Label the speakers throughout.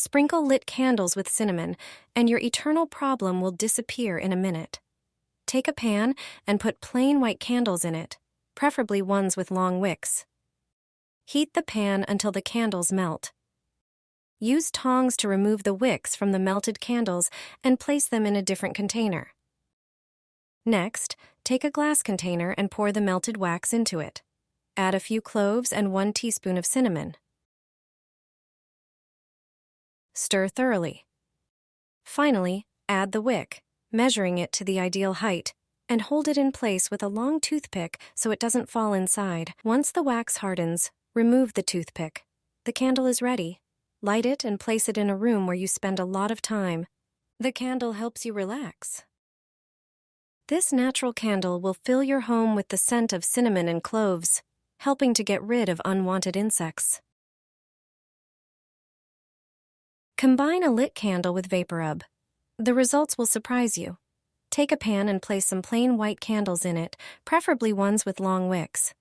Speaker 1: Sprinkle lit candles with cinnamon, and your eternal problem will disappear in a minute. Take a pan and put plain white candles in it, preferably ones with long wicks. Heat the pan until the candles melt. Use tongs to remove the wicks from the melted candles and place them in a different container. Next, take a glass container and pour the melted wax into it. Add a few cloves and 1 teaspoon of cinnamon. Stir thoroughly. Finally, add the wick, measuring it to the ideal height, and hold it in place with a long toothpick so it doesn't fall inside. Once the wax hardens, remove the toothpick. The candle is ready. Light it and place it in a room where you spend a lot of time. The candle helps you relax. This natural candle will fill your home with the scent of cinnamon and cloves, helping to get rid of unwanted insects. Combine a lit candle with VapoRub. The results will surprise you. Take a pan and place some plain white candles in it, preferably ones with long wicks.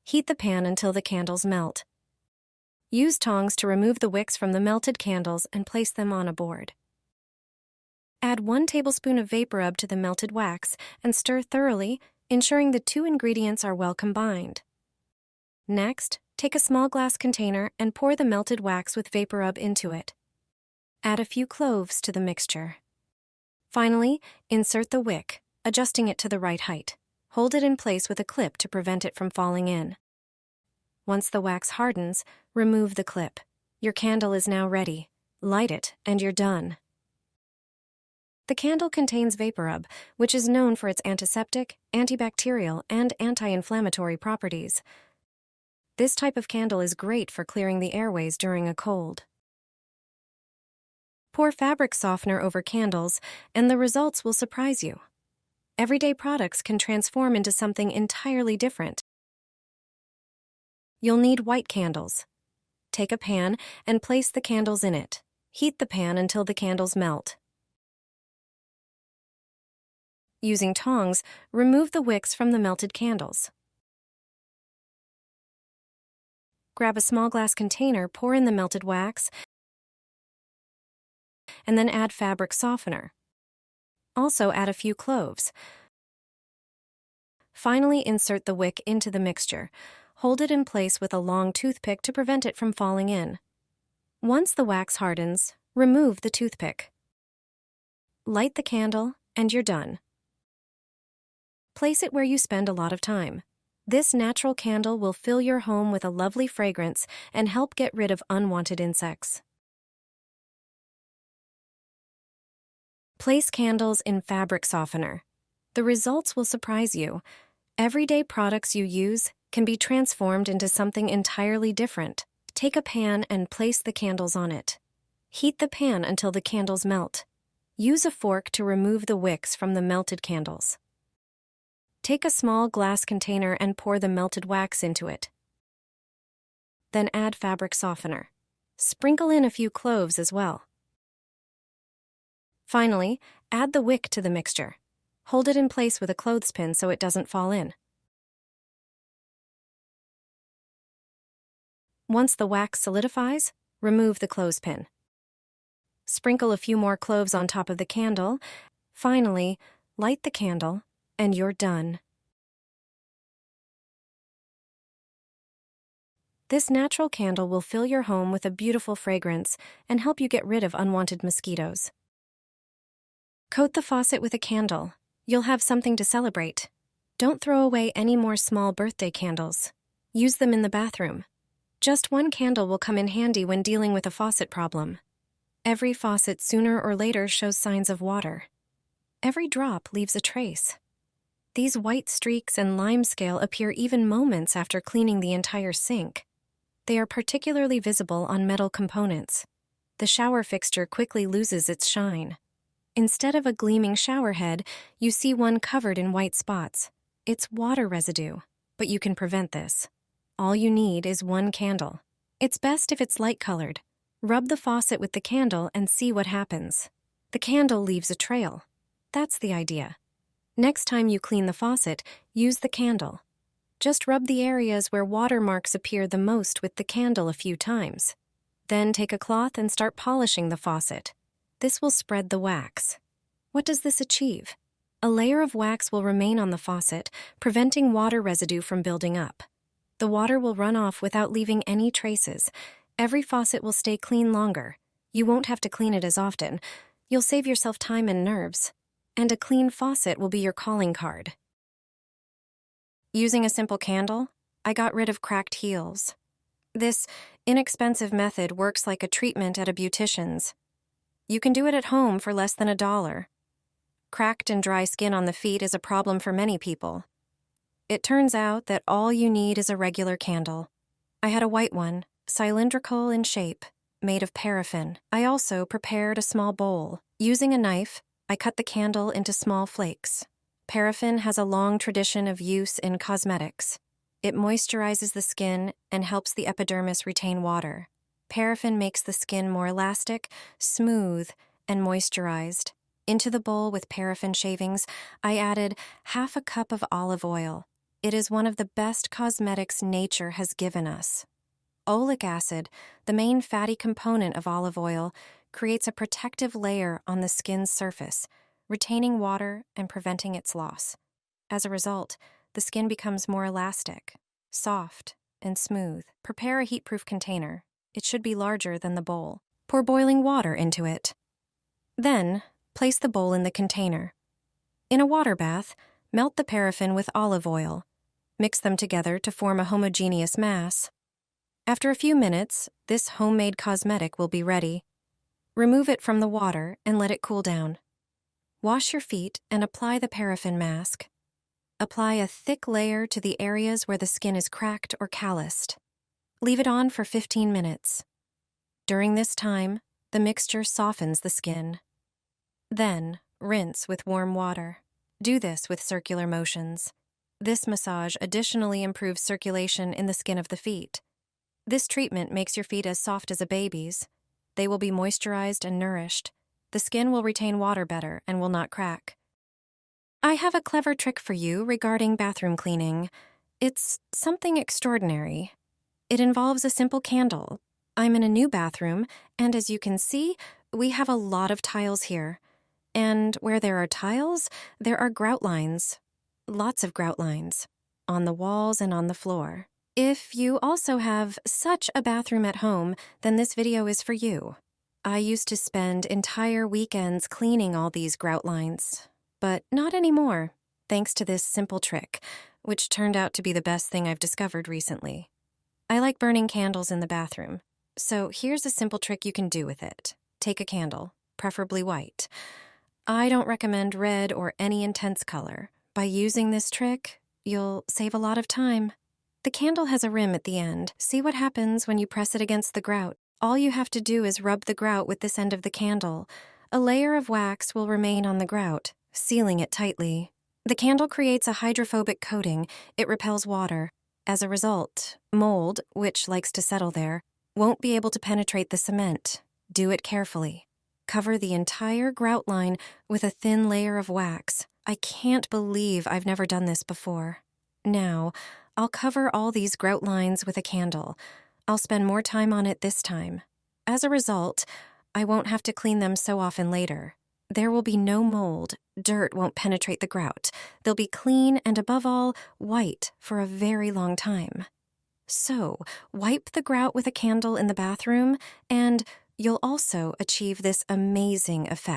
Speaker 1: Heat the pan until the candles melt. Use tongs to remove the wicks from the melted candles and place them on a board. Add 1 tablespoon of VapoRub to the melted wax and stir thoroughly, ensuring the 2 ingredients are well combined. Next, take a small glass container and pour the melted wax with VapoRub into it. Add a few cloves to the mixture. Finally, insert the wick, adjusting it to the right height. Hold it in place with a clip to prevent it from falling in. Once the wax hardens, remove the clip. Your candle is now ready. Light it, and you're done. The candle contains VapoRub, which is known for its antiseptic, antibacterial, and anti-inflammatory properties. This type of candle is great for clearing the airways during a cold. Pour fabric softener over candles, and the results will surprise you. Everyday products can transform into something entirely different. You'll need white candles. Take a pan and place the candles in it. Heat the pan until the candles melt. Using tongs, remove the wicks from the melted candles. Grab a small glass container, pour in the melted wax, and then add fabric softener. Also add a few cloves. Finally, insert the wick into the mixture. Hold it in place with a long toothpick to prevent it from falling in. Once the wax hardens, remove the toothpick. Light the candle, and you're done. Place it where you spend a lot of time. This natural candle will fill your home with a lovely fragrance and help get rid of unwanted insects. Place candles in fabric softener. The results will surprise you. Everyday products you use can be transformed into something entirely different. Take a pan and place the candles on it. Heat the pan until the candles melt. Use a fork to remove the wicks from the melted candles. Take a small glass container and pour the melted wax into it. Then add fabric softener. Sprinkle in a few cloves as well. Finally, add the wick to the mixture. Hold it in place with a clothespin so it doesn't fall in. Once the wax solidifies, remove the clothespin. Sprinkle a few more cloves on top of the candle. Finally, light the candle, and you're done. This natural candle will fill your home with a beautiful fragrance and help you get rid of unwanted mosquitoes. Coat the faucet with a candle. You'll have something to celebrate. Don't throw away any more small birthday candles. Use them in the bathroom. Just 1 candle will come in handy when dealing with a faucet problem. Every faucet sooner or later shows signs of water. Every drop leaves a trace. These white streaks and limescale appear even moments after cleaning the entire sink. They are particularly visible on metal components. The shower fixture quickly loses its shine. Instead of a gleaming shower head, you see one covered in white spots. It's water residue, but you can prevent this. All you need is 1 candle. It's best if it's light-colored. Rub the faucet with the candle and see what happens. The candle leaves a trail. That's the idea. Next time you clean the faucet, use the candle. Just rub the areas where watermarks appear the most with the candle a few times. Then take a cloth and start polishing the faucet. This will spread the wax. What does this achieve? A layer of wax will remain on the faucet, preventing water residue from building up. The water will run off without leaving any traces. Every faucet will stay clean longer. You won't have to clean it as often. You'll save yourself time and nerves. And a clean faucet will be your calling card. Using a simple candle, I got rid of cracked heels. This inexpensive method works like a treatment at a beautician's. You can do it at home for less than $1. Cracked and dry skin on the feet is a problem for many people. It turns out that all you need is a regular candle. I had a white one, cylindrical in shape, made of paraffin. I also prepared a small bowl. Using a knife, I cut the candle into small flakes. Paraffin has a long tradition of use in cosmetics. It moisturizes the skin and helps the epidermis retain water. Paraffin makes the skin more elastic, smooth, and moisturized. Into the bowl with paraffin shavings, I added half a cup of olive oil. It is one of the best cosmetics nature has given us. Oleic acid, the main fatty component of olive oil, creates a protective layer on the skin's surface, retaining water and preventing its loss. As a result, the skin becomes more elastic, soft, and smooth. Prepare a heat-proof container. It should be larger than the bowl. Pour boiling water into it. Then, place the bowl in the container. In a water bath, melt the paraffin with olive oil. Mix them together to form a homogeneous mass. After a few minutes, this homemade cosmetic will be ready. Remove it from the water and let it cool down. Wash your feet and apply the paraffin mask. Apply a thick layer to the areas where the skin is cracked or calloused. Leave it on for 15 minutes. During this time, the mixture softens the skin. Then, rinse with warm water. Do this with circular motions. This massage additionally improves circulation in the skin of the feet. This treatment makes your feet as soft as a baby's. They will be moisturized and nourished. The skin will retain water better and will not crack. I have a clever trick for you regarding bathroom cleaning. It's something extraordinary. It involves a simple candle. I'm in a new bathroom, and as you can see, we have a lot of tiles here. And where there are tiles, there are grout lines. Lots of grout lines. On the walls and on the floor. If you also have such a bathroom at home, then this video is for you. I used to spend entire weekends cleaning all these grout lines, but not anymore, thanks to this simple trick, which turned out to be the best thing I've discovered recently. I like burning candles in the bathroom, so here's a simple trick you can do with it. Take a candle, preferably white. I don't recommend red or any intense color. By using this trick, you'll save a lot of time. The candle has a rim at the end. See what happens when you press it against the grout. All you have to do is rub the grout with this end of the candle. A layer of wax will remain on the grout, sealing it tightly. The candle creates a hydrophobic coating. It repels water. As a result, mold, which likes to settle there, won't be able to penetrate the cement. Do it carefully. Cover the entire grout line with a thin layer of wax. I can't believe I've never done this before. Now, I'll cover all these grout lines with a candle. I'll spend more time on it this time. As a result, I won't have to clean them so often later. There will be no mold. Dirt won't penetrate the grout. They'll be clean and, above all, white for a very long time. So, wipe the grout with a candle in the bathroom, and you'll also achieve this amazing effect.